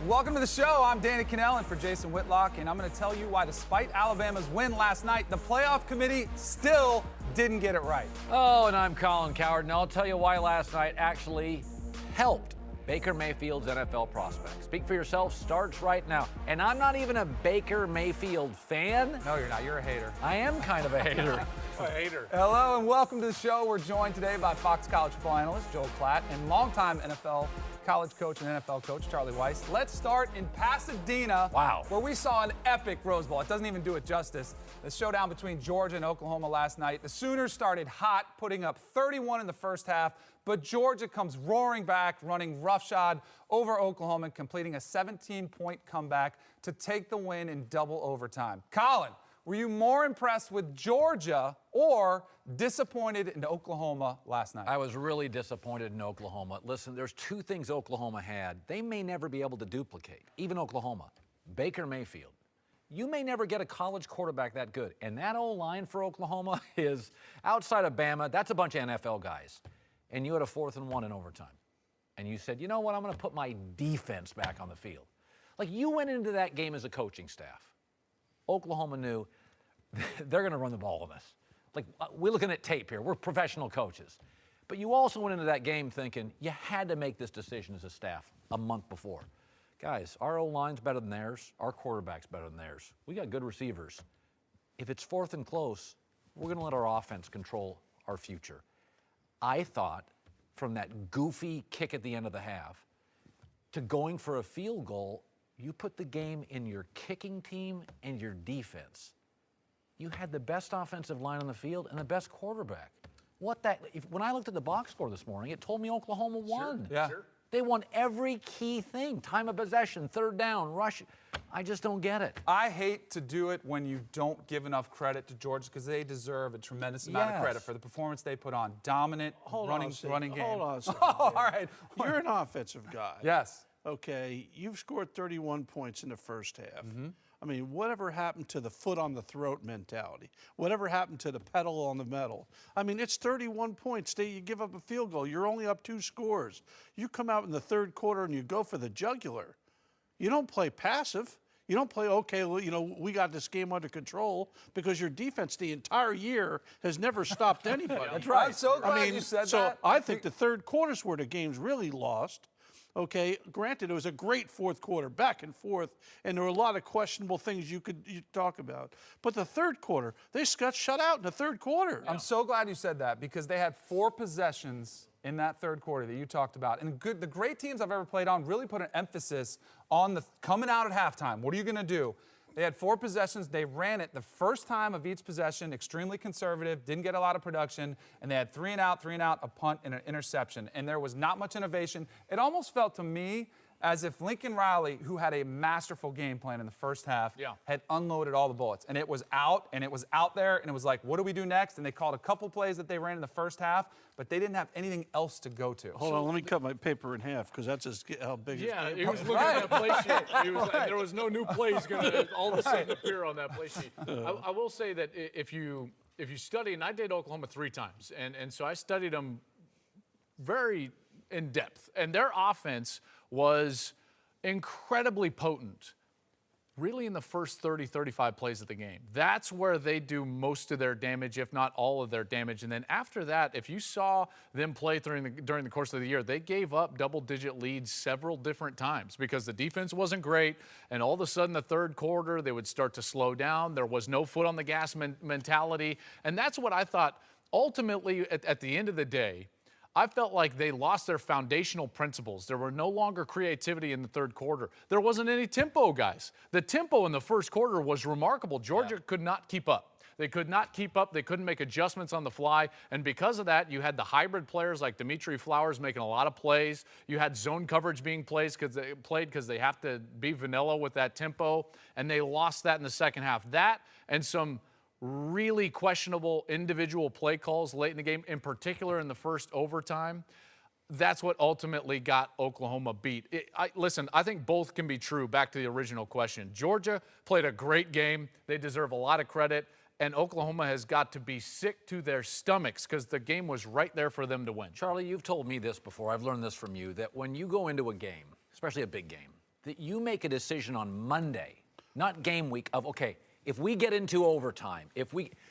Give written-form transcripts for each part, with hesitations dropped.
Welcome to the show. I'm Danny Kanell in for Jason Whitlock, and I'm going to tell you why, despite Alabama's win last night, the playoff committee still didn't get it right. Oh, and I'm Colin Cowherd, and I'll tell you why last night actually helped Baker Mayfield's NFL prospects. Speak for yourself starts right now. And I'm not even a Baker Mayfield fan. No, you're not. You're a hater. I am kind of a hater. A hater. Hello, and welcome to the show. We're joined today by Fox College football analyst Joel Klatt and longtime NFL college coach and NFL coach Charlie Weis. Let's start in Pasadena, where we saw an epic Rose Bowl. It doesn't even do it justice. The showdown between Georgia and Oklahoma last night. The Sooners started hot, putting up 31 in the first half, but Georgia comes roaring back, running roughshod over Oklahoma and completing a 17-point comeback to take the win in double overtime. Colin, were you more impressed with Georgia or disappointed in Oklahoma last night? I was really disappointed in Oklahoma. Listen, there's two things Oklahoma had they may never be able to duplicate, even Oklahoma. Baker Mayfield. You may never get a college quarterback that good. And that O-line for Oklahoma is, outside of Bama, that's a bunch of NFL guys. And you had a 4th and 1 in overtime. And you said, you know what, I'm going to put my defense back on the field. Like, you went into that game as a coaching staff. Oklahoma knew they're going to run the ball on us. Like, we're looking at tape here. We're professional coaches. But you also went into that game thinking you had to make this decision as a staff a month before. Guys, our O-line's better than theirs. Our quarterback's better than theirs. We got good receivers. If it's 4th and close, we're going to let our offense control our future. I thought from that goofy kick at the end of the half to going for a field goal, you put the game in your kicking team and your defense. You had the best offensive line on the field and the best quarterback. When I looked at the box score this morning, it told me Oklahoma won. Sure. Yeah. Sure. They won every key thing. Time of possession, 3rd down, rush. I just don't get it. I hate to do it when you don't give enough credit to Georgia because they deserve a tremendous amount of credit for the performance they put on. Dominant running game. Hold on a second. All right. You're an offensive guy. Yes. Okay, you've scored 31 points in the first half. I mean, whatever happened to the foot on the throat mentality? Whatever happened to the pedal on the metal? I mean, it's 31 points. You give up a field goal. You're only up 2 scores. You come out in the 3rd quarter and you go for the jugular. You don't play passive. You don't play, okay, well, you know, we got this game under control, because your defense the entire year has never stopped anybody. That's right. I'm so glad you said that. So I think the 3rd quarter's where the game's really lost. Okay, granted, it was a great 4th quarter, back and forth, and there were a lot of questionable things you talk about. But the 3rd quarter, they got shut out in the 3rd quarter. I'm so glad you said that, because they had 4 possessions in that 3rd quarter that you talked about. And the great teams I've ever played on really put an emphasis on the coming out at halftime. What are you going to do? They had 4 possessions. They ran it the first time of each possession, extremely conservative, didn't get a lot of production, and they had 3 and out, a punt, and an interception. And there was not much innovation. It almost felt to me as if Lincoln Riley, who had a masterful game plan in the first half, had unloaded all the bullets. And it was out there, and it was like, what do we do next? And they called a couple plays that they ran in the first half, but they didn't have anything else to go to. Hold on, let me cut my paper in half, because that's how big it is. He was looking at that play sheet. He was, there was no new plays going to all of a sudden appear on that play sheet. I will say that if you study, and I did Oklahoma 3 times, and so I studied them very in depth, and their offense was incredibly potent, really in the first 30, 35 plays of the game. That's where they do most of their damage, if not all of their damage. And then after that, if you saw them play during the course of the year, they gave up double-digit leads several different times because the defense wasn't great, and all of a sudden the 3rd quarter, they would start to slow down. There was no foot on the gas mentality, and that's what I thought ultimately at the end of the day, I felt like they lost their foundational principles. There were no longer creativity in the 3rd quarter. There wasn't any tempo, guys. The tempo in the 1st quarter was remarkable. Georgia could not keep up. They could not keep up. They couldn't make adjustments on the fly. And because of that, you had the hybrid players like Dimitri Flowers making a lot of plays. You had zone coverage being played because they have to be vanilla with that tempo. And they lost that in the second half. That and some really questionable individual play calls late in the game, in particular in the first overtime. That's what ultimately got Oklahoma beat. Listen, I think both can be true. Back to the original question. Georgia played a great game. They deserve a lot of credit. And Oklahoma has got to be sick to their stomachs because the game was right there for them to win. Charlie, you've told me this before. I've learned this from you, that when you go into a game, especially a big game, that you make a decision on Monday, not game week, of, okay, if we get into overtime,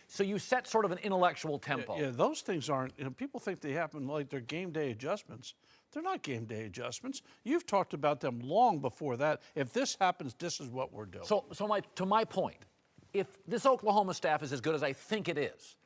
so you set sort of an intellectual tempo. Yeah, those things aren't, people think they happen like they're game day adjustments. They're not game day adjustments. You've talked about them long before that. If this happens, this is what we're doing. So to my point, if this Oklahoma staff is as good as I think it is,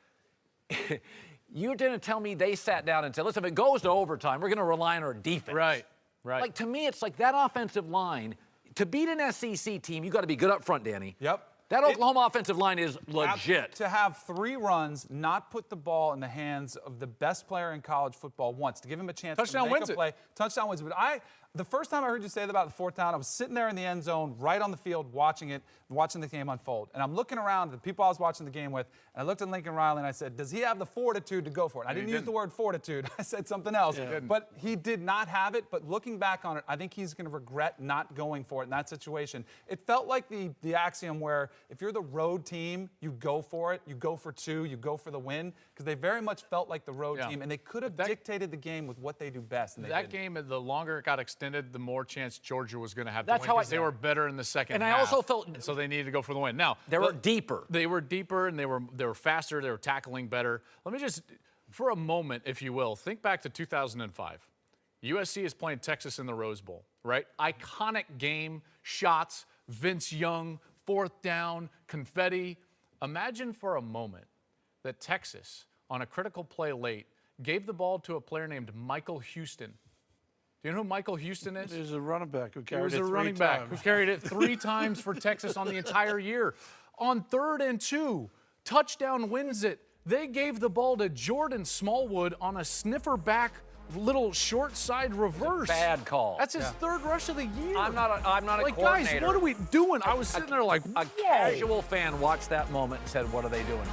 you didn't tell me they sat down and said, listen, if it goes to overtime, we're going to rely on our defense. Right. Like, to me, it's like that offensive line, to beat an SEC team, you got to be good up front, Danny. Yep. That Oklahoma offensive line is legit. To have 3 runs, not put the ball in the hands of the best player in college football once, to give him a chance Touchdown to make wins a play. Touchdown wins it. But the first time I heard you say that about the 4th down, I was sitting there in the end zone, right on the field, watching the game unfold. And I'm looking around at the people I was watching the game with, and I looked at Lincoln Riley and I said, does he have the fortitude to go for it? And I didn't use the word fortitude. I said something else. But he did not have it. But looking back on it, I think he's going to regret not going for it in that situation. It felt like the axiom where if you're the road team, you go for it. You go for 2. You go for the win. Because they very much felt like the road team. And they could have dictated the game with what they do best. And that game, the longer it got extended, the more chance Georgia was going to have That's to how win. I Because they were better in the second And half. I also felt... And so they needed to go for the win. Now, they were deeper. They were deeper, and they were faster. They were tackling better. Let me just, for a moment, if you will, think back to 2005. USC is playing Texas in the Rose Bowl, right? Iconic game, shots, Vince Young, 4th down, confetti. Imagine for a moment that Texas, on a critical play late, gave the ball to a player named Michael Houston. Do you know who Michael Houston is? He's a running back who carried He was it a 3 running back times. who carried it 3 times for Texas on the entire year. On 3rd and 2, touchdown wins it. They gave the ball to Jordan Smallwood on a sniffer back, little short side reverse. Bad call. That's his 3rd rush of the year. I'm not a like, coordinator. guys, what are we doing? I was sitting there like, A whoa. casual fan watched that moment and said, what are they doing?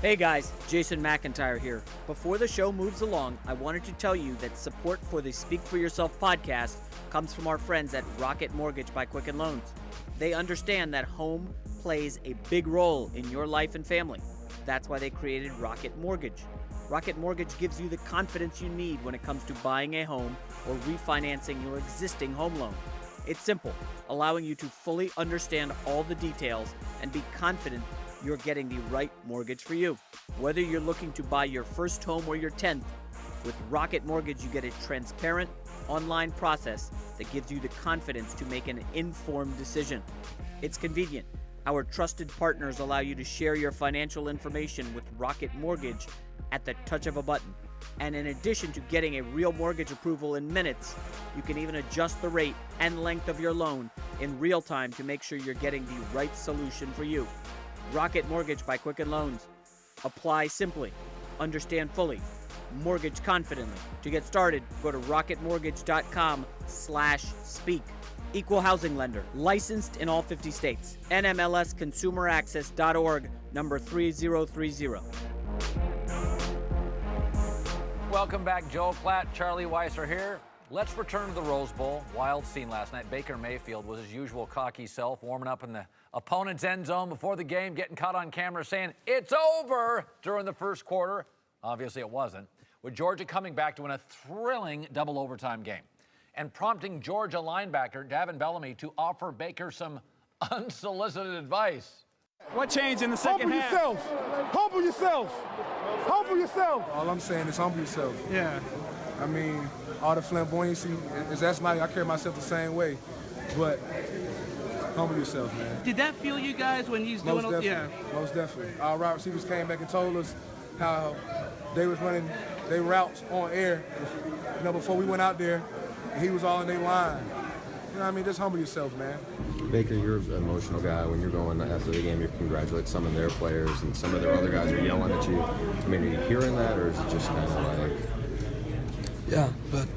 Hey guys, Jason McIntyre here. Before the show moves along, I wanted to tell you that support for the Speak for Yourself podcast comes from our friends at Rocket Mortgage by Quicken Loans. They understand that home plays a big role in your life and family. That's why they created Rocket Mortgage. Rocket Mortgage gives you the confidence you need when it comes to buying a home or refinancing your existing home loan. It's simple, allowing you to fully understand all the details and be confident you're getting the right mortgage for you. Whether you're looking to buy your first home or your 10th, with Rocket Mortgage you get a transparent online process that gives you the confidence to make an informed decision. It's convenient. Our trusted partners allow you to share your financial information with Rocket Mortgage at the touch of a button. And in addition to getting a real mortgage approval in minutes, you can even adjust the rate and length of your loan in real time to make sure you're getting the right solution for you. Rocket Mortgage by Quicken Loans. Apply simply. Understand fully. Mortgage confidently. To get started, go to rocketmortgage.com/speak. Equal housing lender. Licensed in all 50 states. NMLSconsumeraccess.org, number 3030. Welcome back, Joe. Klatt, Charlie Weis are here. Let's return to the Rose Bowl. Wild scene last night. Baker Mayfield was his usual cocky self, warming up in the opponent's end zone before the game, getting caught on camera saying, "It's over," during the first quarter. Obviously it wasn't. With Georgia coming back to win a thrilling double overtime game and prompting Georgia linebacker Davin Bellamy to offer Baker some unsolicited advice. What changed in the second half? Humble yourself. Humble yourself. All I'm saying is humble yourself. Yeah. I mean, all the flamboyancy, that's I carry myself the same way. But humble yourself, man. Did that feel you guys when he's Most doing? definitely. Most definitely. Our route receivers came back and told us how they was running their routes on air, before we went out there, and he was all in their line. You know what I mean? Just humble yourself, man. Baker, you're an emotional guy. When you're going after the game, you congratulate some of their players, and some of their other guys are yelling at you. I mean, are you hearing that, or is it just kind of like... Yeah, but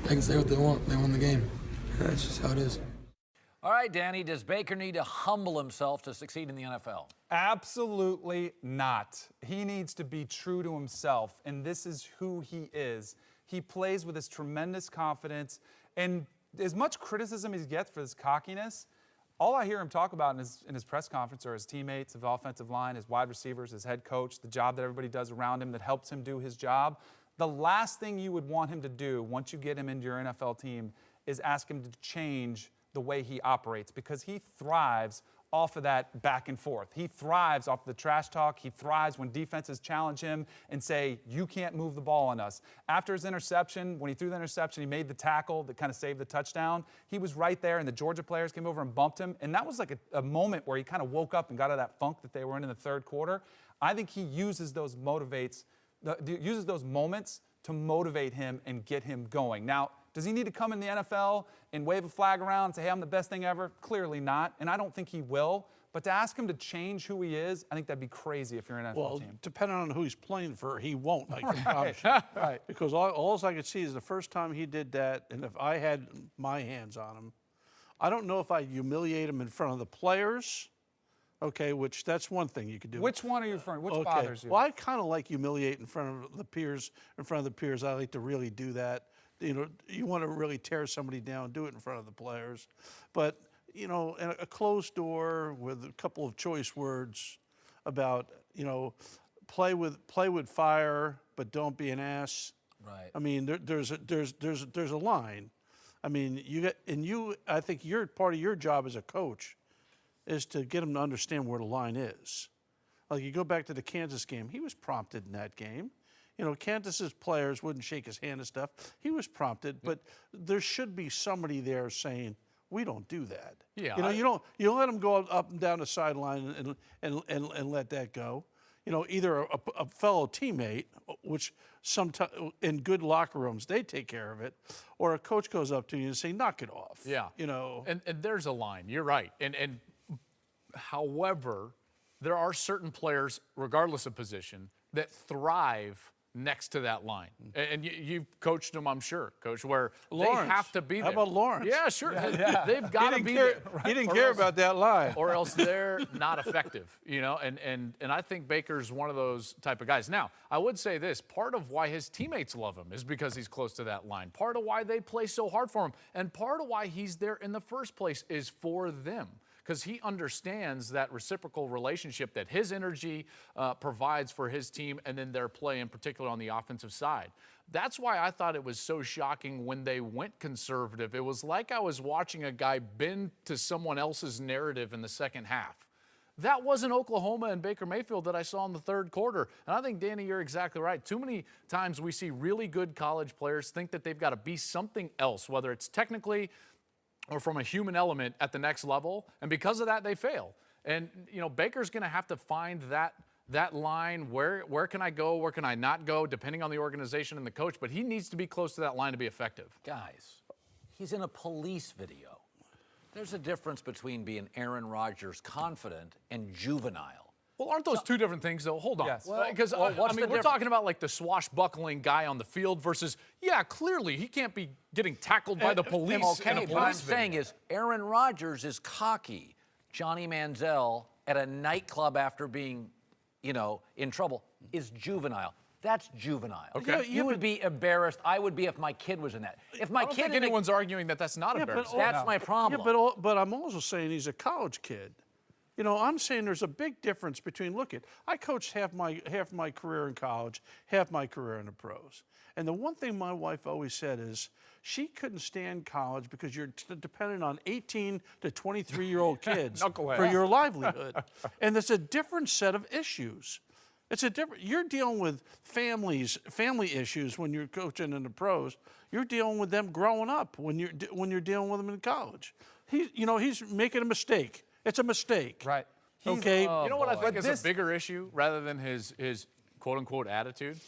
they can say what they want. They won the game. That's just how it is. All right, Danny, does Baker need to humble himself to succeed in the NFL? Absolutely not. He needs to be true to himself, and this is who he is. He plays with this tremendous confidence, and as much criticism as he gets for his cockiness, all I hear him talk about in his press conference are his teammates, his offensive line, his wide receivers, his head coach, the job that everybody does around him that helps him do his job. The last thing you would want him to do once you get him into your NFL team is ask him to change the way he operates, because he thrives off of that back and forth. He thrives off the trash talk. He thrives when defenses challenge him and say, you can't move the ball on us. After his interception, when he threw the interception, he made the tackle that kind of saved the touchdown. He was right there, and the Georgia players came over and bumped him. And that was like a moment where he kind of woke up and got out of that funk that they were in the third quarter. I think he uses those moments to motivate him and get him going. Now, does he need to come in the NFL and wave a flag around and say, hey, I'm the best thing ever? Clearly not, and I don't think he will. But to ask him to change who he is, I think that'd be crazy if you're an NFL team. Well, depending on who he's playing for, he won't. I can promise you. Right. Because all I could see is the first time he did that, and if I had my hands on him, I don't know if I'd humiliate him in front of the players. Okay, which that's one thing you could do. Which one are you referring? Which bothers you? Well, I kind of like humiliate in front of the peers. I like to really do that. You know, you want to really tear somebody down, do it in front of the players. But, you know, in a closed door with a couple of choice words about, you know, play with fire, but don't be an ass. Right. I mean, there's a line. I mean, I think part of your job as a coach is to get them to understand where the line is. Like, you go back to the Kansas game, he was prompted in that game. You know, Kansas's players wouldn't shake his hand and stuff. He was prompted, but there should be somebody there saying, we don't do that. Yeah, you know, you don't let them go up and down the sideline and let that go. You know, either a fellow teammate, which sometimes in good locker rooms, they take care of it, or a coach goes up to you and say, knock it off. Yeah. You know. And there's a line. You're right. And however, there are certain players, regardless of position, that thrive next to that line. And you've coached them, I'm sure, Coach, where Lawrence. they have to be there. How about Lawrence? Yeah, sure. Yeah. They've got to be there. He didn't care about that line. Or else they're not effective, you know, and I think Baker's one of those type of guys. Now, I would say this, part of why his teammates love him is because he's close to that line. Part of why they play so hard for him, and part of why he's there in the first place is for them. Because he understands that reciprocal relationship that his energy provides for his team, and then their play in particular on the offensive side. That's why I thought it was so shocking when they went conservative. It was like I was watching a guy bend to someone else's narrative in the second half. That wasn't Oklahoma and Baker Mayfield that I saw in the third quarter. And I think, Danny, you're exactly right. Too many times we see really good college players think that they've got to be something else, whether it's technically or from a human element at the next level, and because of that, they fail. And, you know, Baker's going to have to find that line, where can I go, where can I not go, depending on the organization and the coach, but he needs to be close to that line to be effective. Guys, he's in a police video. There's a difference between being Aaron Rodgers confident and juvenile. Well, aren't those two different things, though? Hold on. Yes. Because, we're talking about like the swashbuckling guy on the field versus, yeah, clearly he can't be getting tackled by the police. Okay, what I'm saying is Aaron Rodgers is cocky. Johnny Manziel at a nightclub after being, you know, in trouble is juvenile. That's juvenile. Okay. You would be embarrassed. I would be if my kid was in that. If my I don't kid think anyone's arguing that that's not embarrassing. that's my problem. Yeah, but I'm also saying he's a college kid. You know, I'm saying there's a big difference between, I coached half my career in college, half my career in the pros. And the one thing my wife always said is she couldn't stand college because you're dependent on 18 to 23-year-old kids for your livelihood. And it's a different set of issues. You're dealing with family issues when you're coaching in the pros. You're dealing with them growing up when you're dealing with them in college. He's making a mistake. It's a mistake. Right. Okay. You know what I think is a bigger issue rather than his quote-unquote attitude?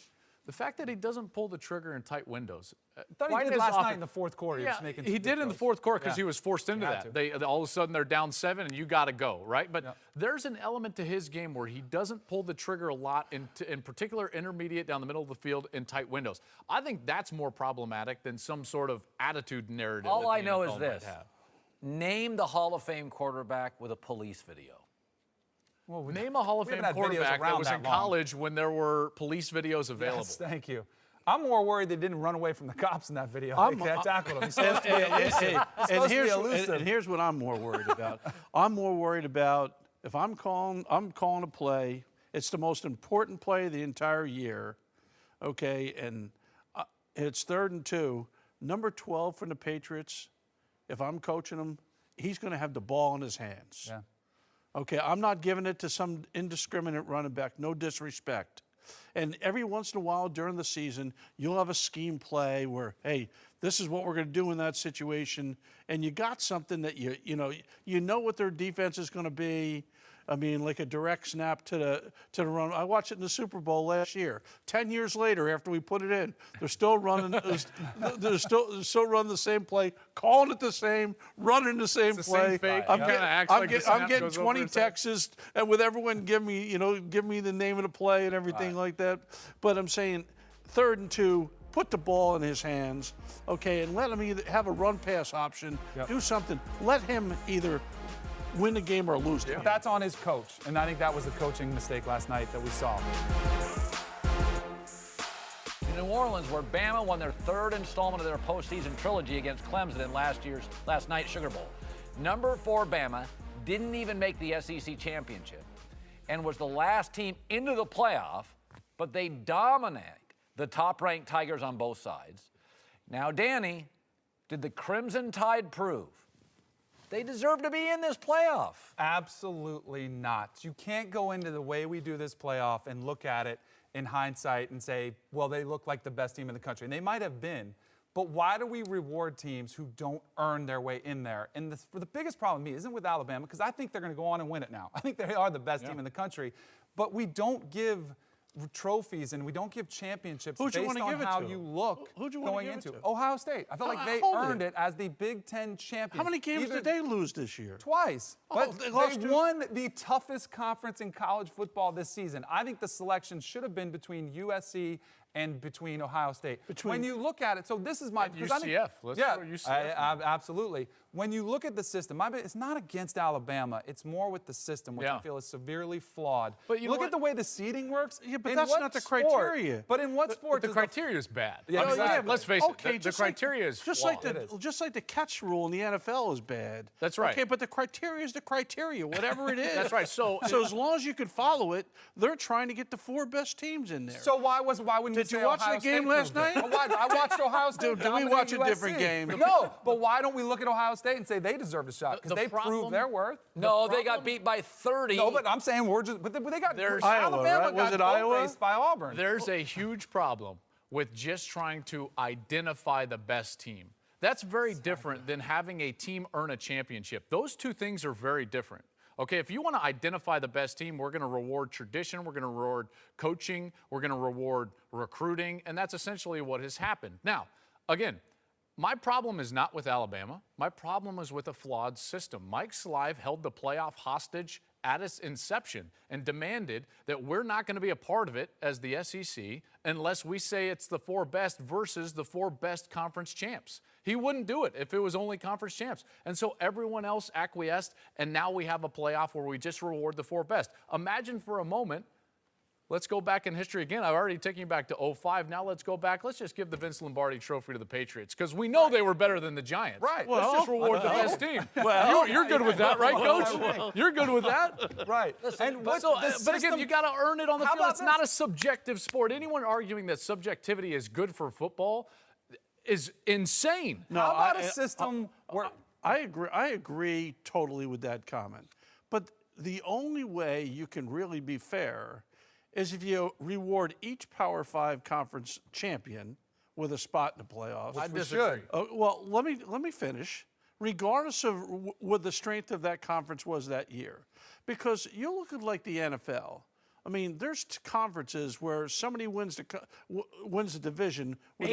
The fact that he doesn't pull the trigger in tight windows. He did last night in the fourth quarter. Yeah, he did in the fourth quarter because he was forced into that. All of a sudden they're down 7 and you got to go, right? But there's an element to his game where he doesn't pull the trigger a lot, in particular intermediate down the middle of the field in tight windows. I think that's more problematic than some sort of attitude narrative. All I know is this. Name the Hall of Fame quarterback with a police video. Well, name a Hall of Fame quarterback that was in college when there were police videos available. Yes, thank you. I'm more worried they didn't run away from the cops in that video. They tackled him. He's supposed to be elusive. And here's what I'm more worried about. I'm more worried about if I'm calling a play, it's the most important play of the entire year, okay, and It's 3rd and 2. Number 12 from the Patriots, if I'm coaching him, he's going to have the ball in his hands. Yeah. Okay, I'm not giving it to some indiscriminate running back, no disrespect. And every once in a while during the season, you'll have a scheme play where, hey, this is what we're going to do in that situation, and you got something that you know what their defense is going to be. I mean, like a direct snap to the run. I watched it in the Super Bowl last year. 10 years later, after we put it in, they're still running. they're still running the same play, calling it the same, running the same It's the play. same fake. I'm Kinda getting goes over 20 his head. texts, and with everyone give me the name of the play and everything like that. But I'm saying 3rd and 2. Put the ball in his hands, okay, and let him either have a run-pass option, do something. Let him either win the game or lose the game. That's on his coach, and I think that was a coaching mistake last night that we saw. In New Orleans, where Bama won their 3rd installment of their postseason trilogy against Clemson in last night's Sugar Bowl. Number 4 Bama didn't even make the SEC championship and was the last team into the playoff, but they dominated the top-ranked Tigers on both sides. Now, Danny, did the Crimson Tide prove they deserve to be in this playoff? Absolutely not. You can't go into the way we do this playoff and look at it in hindsight and say, well, they look like the best team in the country. And they might have been, but why do we reward teams who don't earn their way in there? And the biggest problem with me isn't with Alabama, because I think they're going to go on and win it now. I think they are the best team in the country, but we don't give trophies and we don't give championships Who'd you based wanna on give it how to? you look Who'd you wanna going give it into to? Ohio State. I felt like they hold earned it as the Big Ten champions. How many games did they lose this year? Twice. Oh, But they lost they two? won the toughest conference in college football this season. I think the selection should have been between USC and between Ohio State. When you look at it, so this is my... And because I think- UCF. Let's yeah, throw UCF. absolutely. When you look at the system, it's not against Alabama. It's more with the system, which I feel is severely flawed. But you know look what? at the way the seeding works. Yeah, but In that's what not the sport- criteria. But in what sport The does criteria is bad. Yeah, I mean, exactly. let's face Okay, it. The criteria is just flawed. like the catch rule in the NFL is bad. That's right. Okay, but the criteria is the criteria, whatever it is. That's right. So as long as you can follow it, they're trying to get the 4 best teams in there. So why wouldn't Did you you say watch Ohio the game State last proved it? night? Oh, why? I watched Ohio State. Did we dominate watch a USC. different game? No, but why don't we look at Ohio State and say they deserve a shot? Because The they problem- proved their worth. No, they got beat by 30. No, but I'm saying but they got There's- Iowa, Alabama right? Was got it boat Iowa? raced by Auburn. There's a huge problem with just trying to identify the best team. That's very different than having a team earn a championship. Those two things are very different. Okay, if you want to identify the best team, we're going to reward tradition, we're going to reward coaching, we're going to reward recruiting, and that's essentially what has happened. Now, again, my problem is not with Alabama. My problem is with a flawed system. Mike Slive held the playoff hostage at its inception and demanded that we're not going to be a part of it as the SEC unless we say it's the 4 best versus the 4 best conference champs. He wouldn't do it if it was only conference champs. And so everyone else acquiesced, and now we have a playoff where we just reward the 4 best. Imagine for a moment, let's go back in history again. I've already taken you back to 2005. Now let's go back. Let's just give the Vince Lombardi Trophy to the Patriots because we know they were better than the Giants. Right. Let's just reward the best team. You're good with that, right, Coach? You're good with that? Right. But again, you got to earn it on the How field. about It's not a subjective sport. Anyone arguing that subjectivity is good for football is insane. No, How about a system where... I agree totally with that comment. But the only way you can really be fair is if you reward each Power 5 conference champion with a spot in the playoffs. I disagree. Well, let me finish. Regardless of what the strength of that conference was that year, because you look at like the NFL. I mean, there's conferences where somebody wins the division with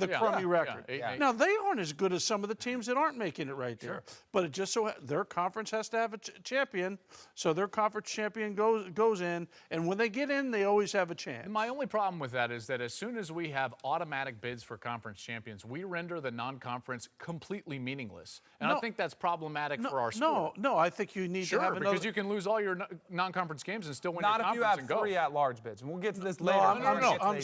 a crummy record. Now, they aren't as good as some of the teams that aren't making it right there. But it just so their conference has to have a champion, so their conference champion goes in, and when they get in, they always have a chance. My only problem with that is that as soon as we have automatic bids for conference champions, we render the non-conference completely meaningless. And I think that's problematic for our sport. No, I think you need to have another. Because you can lose all your non-conference games and still win Not your if you conference have and go. 3 at-large bids. And we'll get to this No, later. I'm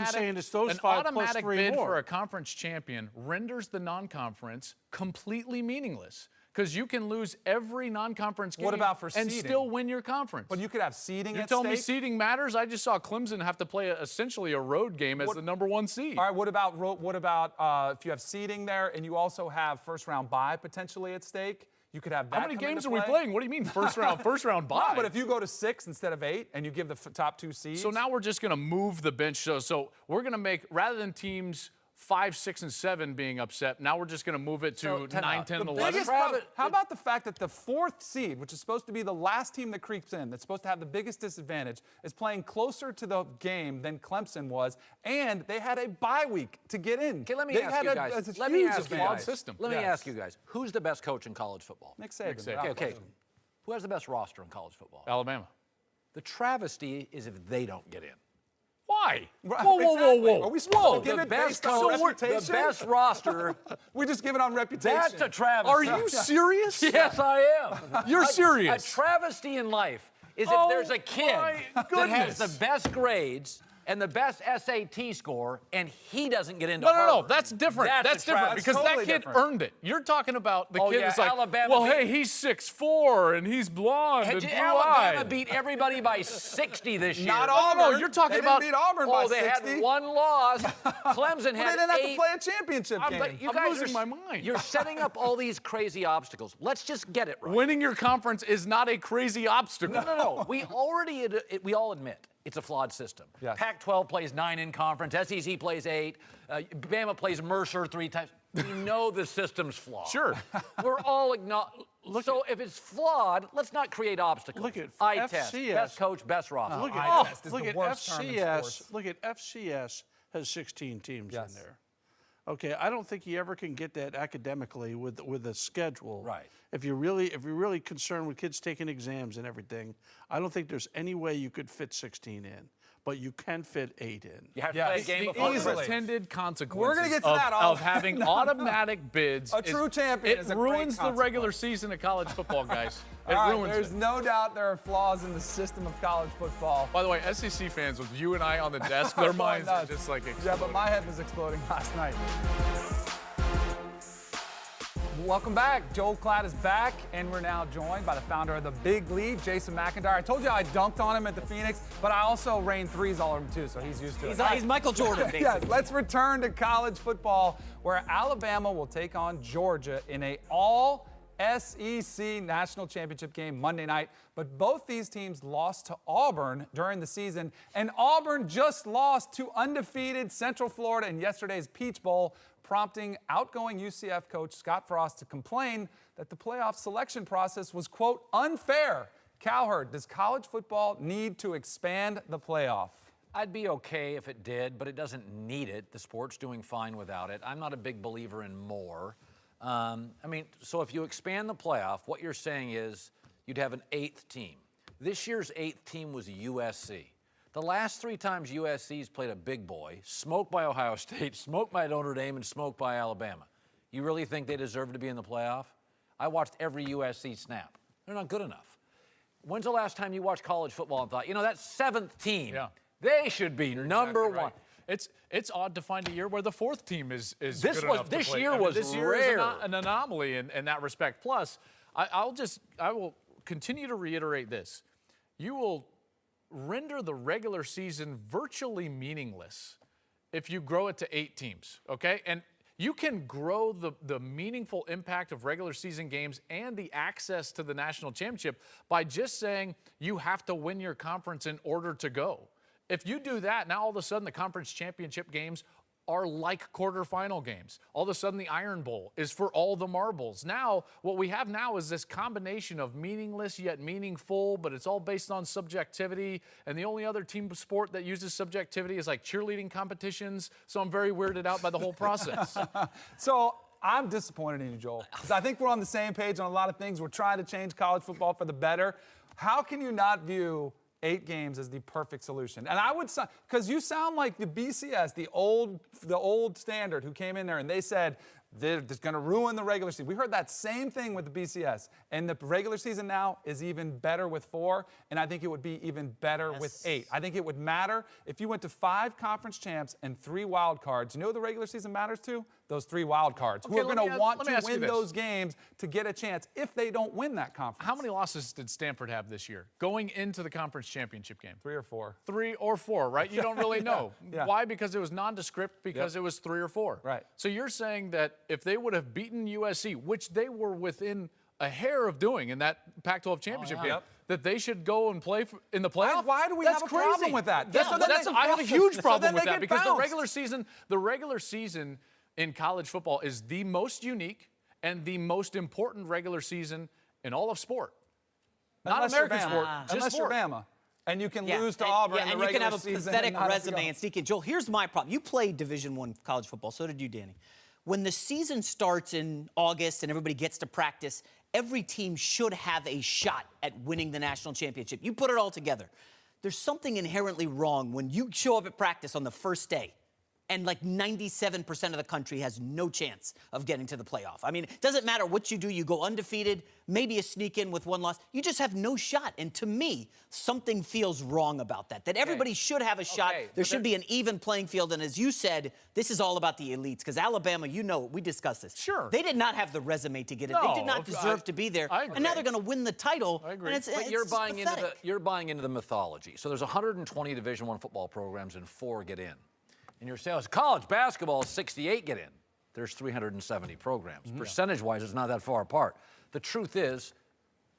saying it's those 5 plus 3 An automatic bid more. for a conference champion renders the non-conference completely meaningless. because you can lose every non-conference game What about for and seeding? still win your conference. But you could have seeding You're at telling me stake? seeding matters? I just saw Clemson have to play essentially a road game as the #1 seed. All right, what about if you have seeding there and you also have first-round bye potentially at stake? You could have that. How many come games into are we play. playing? What do you mean first round bye? No, but if you go to 6 instead of 8 and you give the top 2 seeds. So now we're just going to move the bench. So we're going to make, rather than teams 5, 6, and 7 being upset, now we're just going to move it to 9, 10, and 11. Biggest problem, how about the fact that the 4th seed, which is supposed to be the last team that creeps in, that's supposed to have the biggest disadvantage, is playing closer to the game than Clemson was, and they had a bye week to get in. Okay, let me They ask had you a- guys. a Let me huge ask you advantage. guys. system. Let me Yes. ask you guys. Who's the best coach in college football? Nick Saban. Saban. without Okay. question. Who has the best roster in college football? Alabama. The travesty is if they don't get in. Why? Right, Whoa, whoa, exactly. whoa, whoa. Are we supposed to give The it best based on coach, the reputation? best roster. We just give it on reputation. That's a travesty. Are you serious? Yes, I am. You're serious. A travesty in life is if Oh, there's a kid my that has goodness. the best grades and the best SAT score, and he doesn't get into No, Harvard. that's different. That's a different travesty. because totally that kid different. earned it. You're talking about the Oh, kid yeah, that's like, Alabama well, beat- hey, he's 6'4" and he's blonde and Alabama blue-eyed. beat everybody by 60 this year. Not No, Auburn. you're talking they about- didn't beat Auburn by Oh, they 60. had one loss. Clemson But had they didn't have 8. to play a championship game. But you I'm guys losing are, my mind. You're setting up all these crazy obstacles. Let's just get it right. Winning your conference is not a crazy obstacle. No. We all admit it's a flawed system. Yes. Pac-12 plays 9 in conference. SEC plays 8. Bama plays Mercer 3 times. We know the system's flawed. Sure. We're all so if it's flawed, let's not create obstacles. Look at eye test, FCS. best coach, best roster. Look eye at, test is look the at worst term in FCS. sports. Look at FCS has 16 teams Yes. in there. Okay, I don't think you ever can get that academically with a schedule. Right. If you're really concerned with kids taking exams and everything, I don't think there's any way you could fit 16 in, but you can fit 8 in. You have to Yeah, play a it's game the before easily. Unintended consequences We're gonna get to of, that, of having automatic bids. A true champion It is a great ruins the regular consequence. season of college football, guys. It All right, ruins there's it. no doubt there are flaws in the system of college football. By the way, SEC fans, with you and I on the desk, their minds are Nuts. just like Yeah, exploding. but my head was exploding last night. Welcome back. Joel Klatt is back, and we're now joined by the founder of the Big Lead, Jason McIntyre. I told you I dunked on him at the Phoenix, but I also rained threes all over him too, so he's used to it. He's Michael Jordan, basically. Yes, let's return to college football, where Alabama will take on Georgia in a all-SEC national championship game Monday night. But both these teams lost to Auburn during the season, and Auburn just lost to undefeated Central Florida in yesterday's Peach Bowl, prompting outgoing UCF coach Scott Frost to complain that the playoff selection process was, quote, unfair. Cowherd, does college football need to expand the playoff? I'd be okay if it did, but it doesn't need it. The sport's doing fine without it. I'm not a big believer in more. So if you expand the playoff, what you're saying is you'd have an 8th team. This year's 8th team was USC. The last 3 times USC's played a big boy, smoked by Ohio State, smoked by Notre Dame, and smoked by Alabama. You really think they deserve to be in the playoff? I watched every USC snap. They're not good enough. When's the last time you watched college football and thought, that 7th team, they should be number one? It's odd to find a year where the 4th team is This good was- enough to this play. year I mean, was this year rare. is an anomaly in that respect. Plus, I will continue to reiterate this: you will render the regular season virtually meaningless if you grow it to 8 teams. Okay, and you can grow the meaningful impact of regular season games and the access to the national championship by just saying you have to win your conference in order to go. If you do that, now all of a sudden the conference championship games are like quarterfinal games. All of a sudden the Iron Bowl is for all the marbles. Now, what we have now is this combination of meaningless yet meaningful, but it's all based on subjectivity. And the only other team sport that uses subjectivity is like cheerleading competitions. So I'm very weirded out by the whole process. So I'm disappointed in you, Joel, because I think we're on the same page on a lot of things. We're trying to change college football for the better. How can you not view 8 games as the perfect solution? And I would say, because you sound like the BCS, the old standard, who came in there and they said they're just going to ruin the regular season. We heard that same thing with the BCS. And the regular season now is even better with 4, and I think it would be even better with 8. I think it would matter if you went to 5 conference champs and 3 wild cards. You know who the regular season matters to? Those 3 wild cards, who are going to want to win those games to get a chance if they don't win that conference. How many losses did Stanford have this year going into the conference championship game? 3 or 4. 3 or 4, right? You don't really know. Yeah. Why? Because it was nondescript, because it was 3 or 4. Right. So you're saying that if they would have beaten USC, which they were within a hair of doing in that Pac-12 championship game, that they should go and play in the playoff? Why do we That's have a crazy. problem with that? I have a huge problem with that because bounced. the regular season in college football is the most unique and the most important regular season in all of sport. Not American sport, just unless sport. you're Bama. And you can lose to Auburn in the and you can regular have a season pathetic and resume and sneak in. Joel, here's my problem. You played Division I college football. So did you, Danny. When the season starts in August and everybody gets to practice, every team should have a shot at winning the national championship. You put it all together. There's something inherently wrong when you show up at practice on the first day and like 97% of the country has no chance of getting to the playoff. I mean, it doesn't matter what you do. You go undefeated, maybe a sneak in with 1 loss. You just have no shot. And to me, something feels wrong about that, that everybody should have a shot. There should be an even playing field. And as you said, this is all about the elites. Because Alabama, you know, we discussed this. Sure. They did not have the resume to get it. They did not deserve to be there. And now they're going to win the title. I agree. And But you're buying into the mythology. So there's 120 Division I football programs and 4 get in. And you're saying, college basketball, 68 get in. There's 370 programs. Percentage-wise, it's not that far apart. The truth is,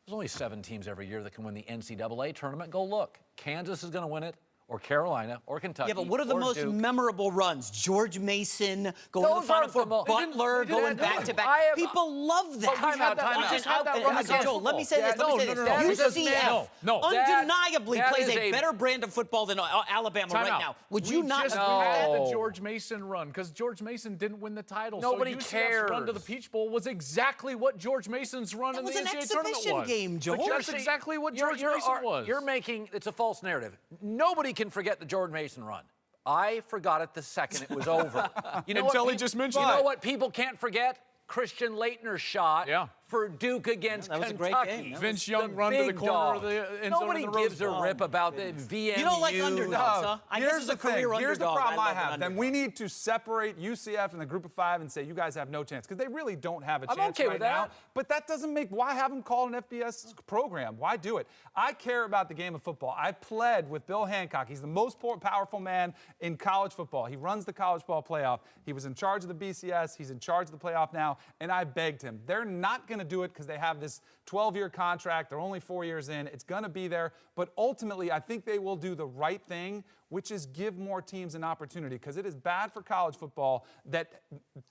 there's only 7 teams every year that can win the NCAA tournament. Go look. Kansas is going to win it, or Carolina, or Kentucky. Yeah, but what are the most memorable runs? George Mason going to the Final Four, Butler going back-to-back. People love that. Joel, let me say this. UCF undeniably plays a better brand of football than Alabama right now. Would you not agree with that? The George Mason run, because George Mason didn't win the title. Nobody so UCF's cares. run to the Peach Bowl was exactly what George Mason's run in the NCAA tournament was. It was an exhibition game, Joel. But that's exactly what George Mason was. You're making, it's a false narrative. Nobody can forget the George Mason run. I forgot it the second it was over. You know Until what, he just mentioned You know it. what people can't forget? Christian Leitner's shot for Duke against that was Kentucky. a great game. Vince Young run to the corner of the end zone. Nobody gives a rip about the VMU. You don't like underdogs, huh? Here's the thing. Here's the problem I have. Then we need to separate UCF and the group of 5 and say you guys have no chance because they really don't have a chance okay right with that. now. But that doesn't make why have them call an FBS program? Why do it? I care about the game of football. I pled with Bill Hancock. He's the most powerful man in college football. He runs the college ball playoff. He was in charge of the BCS. He's in charge of the playoff now. And I begged him. They're not going to do it because they have this 12-year contract. They're only 4 years in. It's going to be there. But ultimately, I think they will do the right thing, which is give more teams an opportunity because it is bad for college football that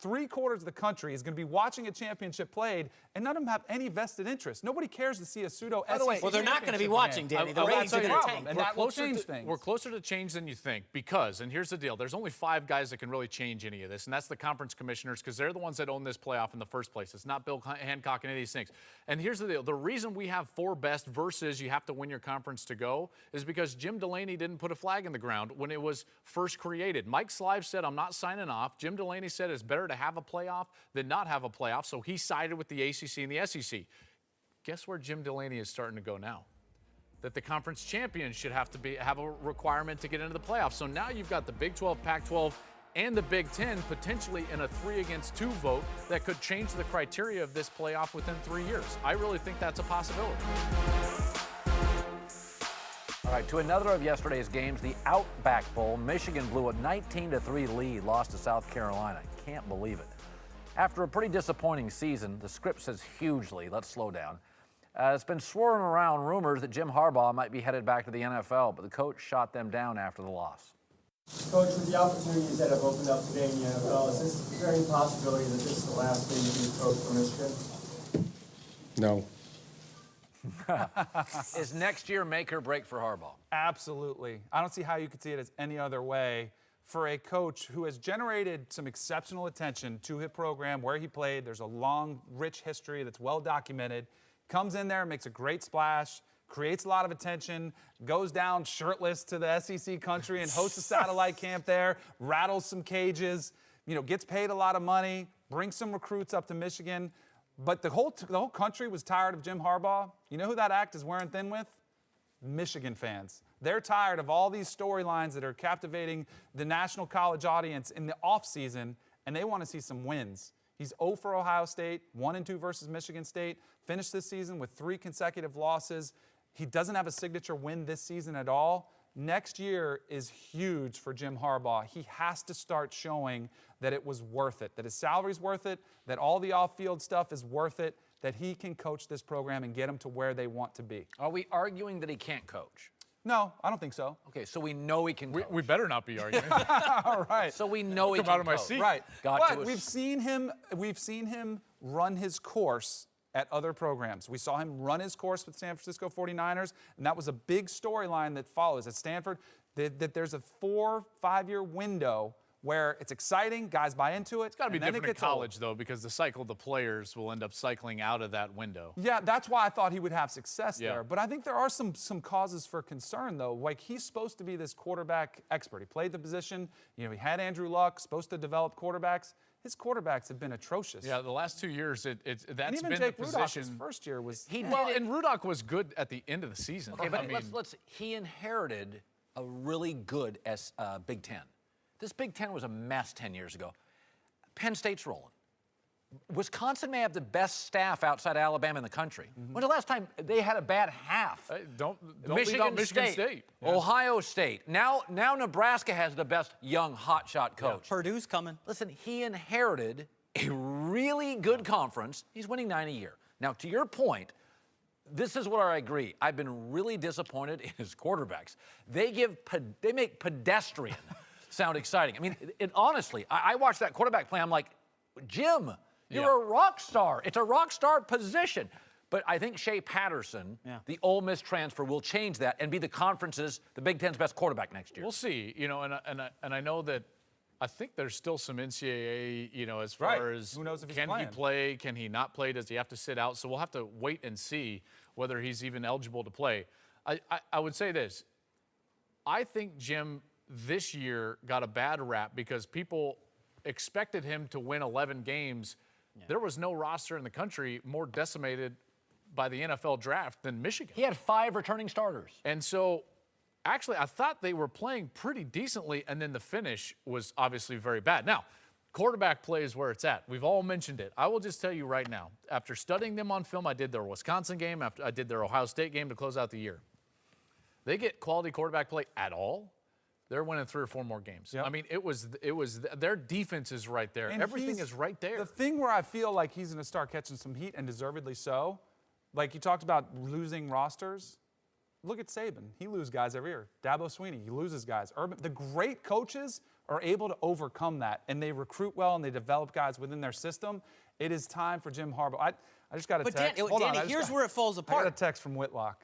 3/4 of the country is going to be watching a championship played and none of them have any vested interest. Nobody cares to see a pseudo-SEC. Well, they're not going to be watching, Danny. The ratings are going to tank. And that will change things. We're closer to change than you think because, and here's the deal, there's only 5 guys that can really change any of this, and that's the conference commissioners because they're the ones that own this playoff in the first place. It's not Bill Hancock and any of these things. And here's the deal. The reason we have 4 best versus you have to win your conference to go is because Jim Delaney didn't put a flag in the ground when it was first created. Mike Slive said, I'm not signing off. Jim Delaney said it's better to have a playoff than not have a playoff, so he sided with the ACC and the SEC. Guess where Jim Delaney is starting to go now? That the conference champions should have a requirement to get into the playoffs. So now you've got the Big 12, Pac-12, and the Big 10 potentially in a 3-against-2 vote that could change the criteria of this playoff within 3 years. I really think that's a possibility. All right, to another of yesterday's games, the Outback Bowl. Michigan blew a 19-3 lead, lost to South Carolina. Can't believe it. After a pretty disappointing season, the script says hugely. Let's slow down. It's been swirling around rumors that Jim Harbaugh might be headed back to the NFL, but the coach shot them down after the loss. Coach, with the opportunities that have opened up today in the NFL, is there any possibility that this is the last game you can coach for Michigan? No. Is next year make or break for Harbaugh? Absolutely. I don't see how you could see it as any other way for a coach who has generated some exceptional attention to his program, where he played. There's a long, rich history that's well documented. Comes in there, makes a great splash, creates a lot of attention, goes down shirtless to the SEC country and hosts a satellite camp there, rattles some cages, gets paid a lot of money, bring some recruits up to Michigan. But the whole country was tired of Jim Harbaugh. You know who that act is wearing thin with? Michigan fans. They're tired of all these storylines that are captivating the national college audience in the offseason, and they want to see some wins. He's 0 for Ohio State, 1-2 versus Michigan State, finished this season with 3 consecutive losses. He doesn't have a signature win this season at all. Next year is huge for Jim Harbaugh. He has to start showing that it was worth it, that his salary's worth it, that all the off-field stuff is worth it, that he can coach this program and get them to where they want to be. Are we arguing that he can't coach? No, I don't think so. Okay, so we know he can coach. We better not be arguing. All right. So we know he Come can out of my coach. seat. Right. Got But we've seen him run his course at other programs. We saw him run his course with San Francisco 49ers, and that was a big storyline that follows. At Stanford, that there's a 4-5 year window where it's exciting, guys buy into it. It's got to be and then different in it gets old. college, though, because the cycle of the players will end up cycling out of that window. Yeah, that's why I thought he would have success Yeah. there. But I think there are some causes for concern, though. Like, he's supposed to be this quarterback expert. He played the position. You know, he had Andrew Luck, supposed to develop quarterbacks. His quarterbacks have been atrocious. Yeah, the last 2 years, that's and even been Jake the Rudock, position. his first year was. Well, and Rudock was good at the end of the season. Okay, but I mean, he inherited a really good Big Ten. This Big Ten was a mess 10 years ago. Penn State's rolling. Wisconsin may have the best staff outside Alabama in the country. When's the last time they had a bad half? don't leave out Michigan State. Ohio State. Now Nebraska has the best young hotshot coach. Purdue's coming. Listen, he inherited a really good conference. He's winning 9 a year. Now, to your point, this is where I agree. I've been really disappointed in his quarterbacks. They make pedestrian sound exciting. I mean, honestly, I watched that quarterback play. I'm like, Jim, you're a rock star. It's a rock star position. But I think Shea Patterson, the Ole Miss transfer, will change that and be the Big Ten's best quarterback next year. We'll see. You know, and I know that I think there's still some NCAA, you know, as far as who knows if he's can playing. he play, can he not play, does he have to sit out? So we'll have to wait and see whether he's even eligible to play. I would say this. I think Jim this year got a bad rap because people expected him to win 11 games. There was no roster in the country more decimated by the NFL draft than Michigan. He had 5 returning starters. And so, actually, I thought they were playing pretty decently, and then the finish was obviously very bad. Now, quarterback play is where it's at. We've all mentioned it. I will just tell you right now, after studying them on film, I did their Wisconsin game, after I did their Ohio State game to close out the year. They get quality quarterback play at all, they're winning 3 or 4 more games. Yep. I mean, it was their defense is right there. And everything is right there. The thing where I feel like he's going to start catching some heat, and deservedly so, like you talked about losing rosters. Look at Saban. He loses guys every year. Dabo Swinney, he loses guys. Urban, the great coaches are able to overcome that, and they recruit well, and they develop guys within their system. It is time for Jim Harbaugh. I just got a text. But Danny, here's where it falls apart. I got a text from Whitlock.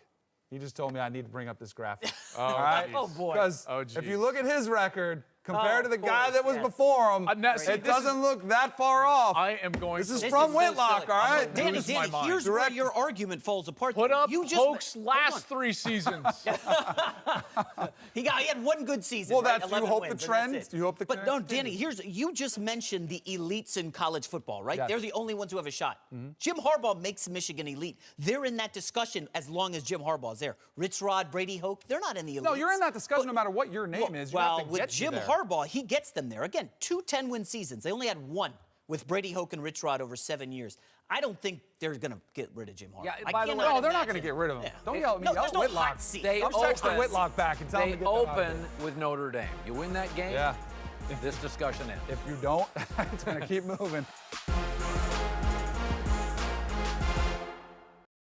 He just told me I need to bring up this graphic. All right? Oh, boy. Because if you look at his record compared to the guy that was yes. before him, see, it doesn't look that far off. I am going. This is This from is so Whitlock, silly. all right? Danny, lose my mind. here's where Direct- your argument falls apart. Put up you just, Hoke's hold last on. 3 seasons. He had one good season. Well, right? that's- you 11 hope the wins, and trend- that's it. you hope the But trend no, continues. Danny, you just mentioned the elites in college football, right? Yes. They're the only ones who have a shot. Jim Harbaugh makes Michigan elite. They're in that discussion as long as Jim Harbaugh's there. Rich Rod, Brady Hoke, they're not in the elites. No, you're in that discussion no matter what your name is. You Well, have to with get you Jim there. Harbaugh, he gets them there. Again, 2 10-win seasons. They only had 1 with Brady Hoke and Rich Rod over 7 years. I don't think they're going to get rid of Jim Harbaugh. Yeah, I by the way- cannot No, they're not going to imagine. get rid of him. Yeah. Don't yell at me. No, Yell there's at no Whitlock. hot seat. I'm texting Whitlock back and tell him to They get them out there. open with Notre Dame. You win that game, Yeah. this discussion ends. If you don't, it's going to keep moving.